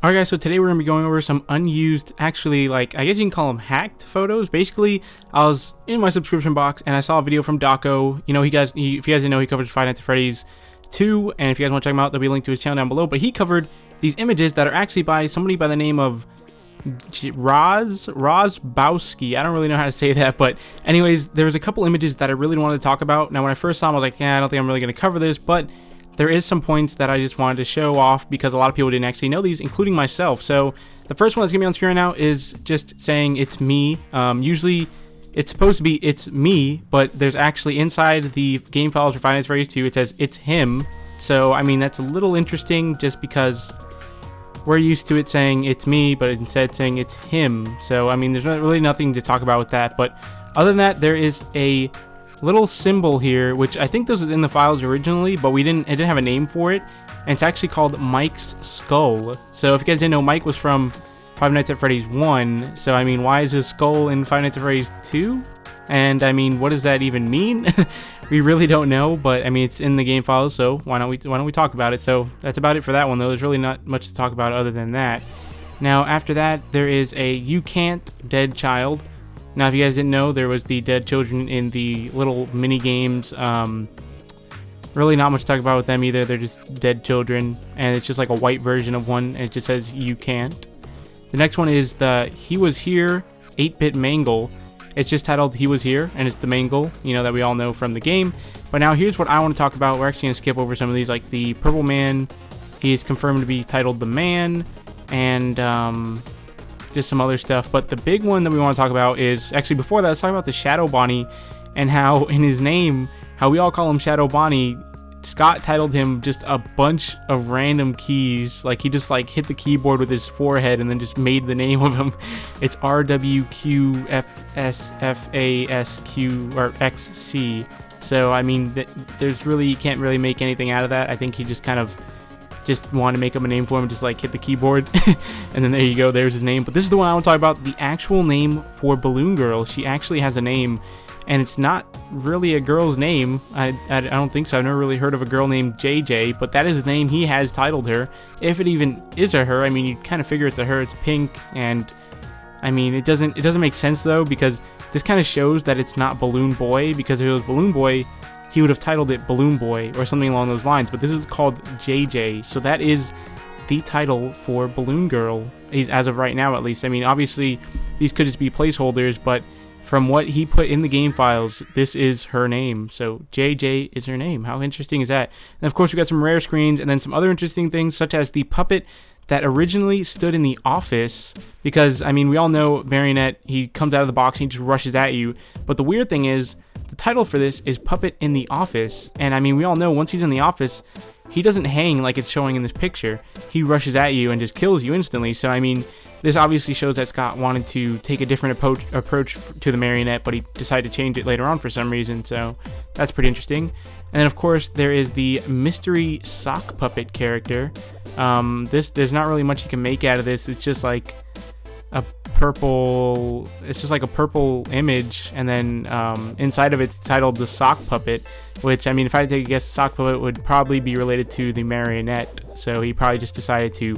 Alright guys, so today we're going to be going over some unused, actually, like, I guess you can call them hacked photos. Basically, I was in my subscription box and I saw a video from Daco. You know, if you guys didn't know, he covers Five Nights at Freddys 2, and if you guys want to check him out, there'll be a link to his channel down below. But he covered these images that are actually by somebody by the name of Bowski. I don't really know how to say that, but anyways, there was a couple images that I really wanted to talk about. Now, when I first saw them, I was like, yeah, I don't think I'm really going to cover this, but there is some points that I just wanted to show off because a lot of people didn't actually know these, including myself. So the first one that's going to be on screen right now is just saying it's me. Usually it's supposed to be it's me, but there's actually inside the game files for Five Nights at Freddys 2, it says it's him. So, I mean, that's a little interesting just because we're used to it saying it's me, but instead saying it's him. So, I mean, there's really nothing to talk about with that. But other than that, there is a little symbol here, which I think this was in the files originally, but it didn't have a name for it, and it's actually called Mike's skull. So if you guys didn't know, Mike was from Five Nights at Freddys 1, so I mean, why is his skull in Five Nights at Freddys 2? And I mean, what does that even mean? We really don't know, but I mean, it's in the game files, so why don't we talk about it? So that's about it for that one, though. There's really not much to talk about other than that. Now after that, there is a you can't dead child. Now, if you guys didn't know, there was the dead children in the little mini games. Really not much to talk about with them either. They're just dead children, and it's just like a white version of one, and it just says you can't. The next one is the He Was Here 8-bit Mangle. It's just titled He Was Here, and it's the Mangle, you know, that we all know from the game. But now here's what I want to talk about. We're actually going to skip over some of these, like the Purple Man. He is confirmed to be titled The Man, and just some other stuff. But the big one that we want to talk about is, actually before that, let's talk about the Shadow Bonnie and how in his name, how we all call him Shadow Bonnie. Scott titled him just a bunch of random keys. Like, he just like hit the keyboard with his forehead and then just made the name of him. It's RWQFSFASQ or XC. So I mean, there's really, you can't really make anything out of that. I think he just kind of just want to make up a name for him, just like hit the keyboard and then there you go, there's his name. But this is the one I want to talk about, the actual name for Balloon Girl. She actually has a name, and it's not really a girl's name. I don't think so. I've never really heard of a girl named JJ, but that is the name he has titled her. If it even is a her, I mean, you kind of figure it's a her. It's pink, and I mean, it doesn't make sense though, because this kind of shows that it's not Balloon Boy, because if it was Balloon Boy, he would have titled it Balloon Boy or something along those lines, but this is called JJ, so that is the title for Balloon Girl, as of right now at least. I mean, obviously, these could just be placeholders, but from what he put in the game files, this is her name, so JJ is her name. How interesting is that? And of course, we got some rare screens, and then some other interesting things, such as the puppet that originally stood in the office, because, I mean, we all know Marionette, he comes out of the box and he just rushes at you, but the weird thing is, the title for this is Puppet in the Office, and I mean, we all know once he's in the office, he doesn't hang like it's showing in this picture. He rushes at you and just kills you instantly. So I mean, this obviously shows that Scott wanted to take a different approach to the Marionette, but he decided to change it later on for some reason, so that's pretty interesting. And then of course there is the mystery sock puppet character. There's not really much you can make out of this. It's just like a purple image, and then inside of it's titled the sock puppet, which, I mean, if I had to take a guess, the sock puppet would probably be related to the Marionette, so he probably just decided to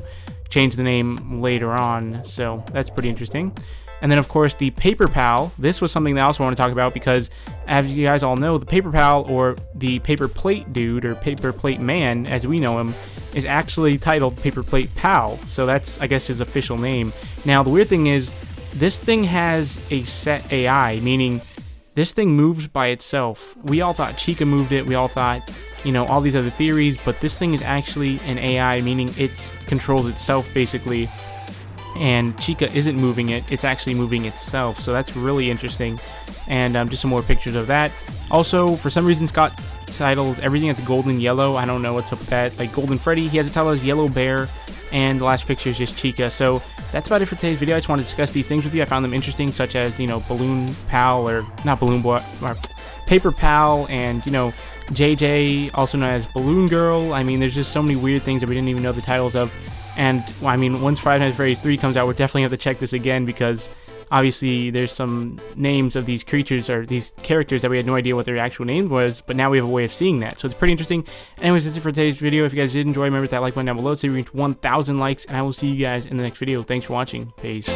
change the name later on, so that's pretty interesting. And then of course the Paper Pal. This was something that I also want to talk about, because as you guys all know, the Paper Pal, or the Paper Plate Dude, or Paper Plate Man as we know him, is actually titled Paper Plate Pal, so that's, I guess, his official name. Now the weird thing is, this thing has a set AI, meaning this thing moves by itself. We all thought Chica moved it, we all thought, you know, all these other theories, but this thing is actually an AI, meaning it controls itself basically, and Chica isn't moving it, it's actually moving itself, so that's really interesting. And just some more pictures of that. Also, for some reason, Scott titled everything that's golden yellow. I don't know what's up with that. Like Golden Freddy, he has a title as Yellow Bear, and the last picture is just Chica. So that's about it for today's video. I just wanted to discuss these things with you. I found them interesting, such as, you know, Balloon Pal, or not Balloon Boy, or Paper Pal, and, you know, JJ, also known as Balloon Girl. I mean, there's just so many weird things that we didn't even know the titles of. And, well, I mean, once Five Nights at Freddys 3 comes out, we're definitely have to check this again, because obviously there's some names of these creatures or these characters that we had no idea what their actual name was, but now we have a way of seeing that. So it's pretty interesting. Anyways, that's it for today's video. If you guys did enjoy, remember to hit that like button down below so we reach 1,000 likes, and I will see you guys in the next video. Thanks for watching. Peace.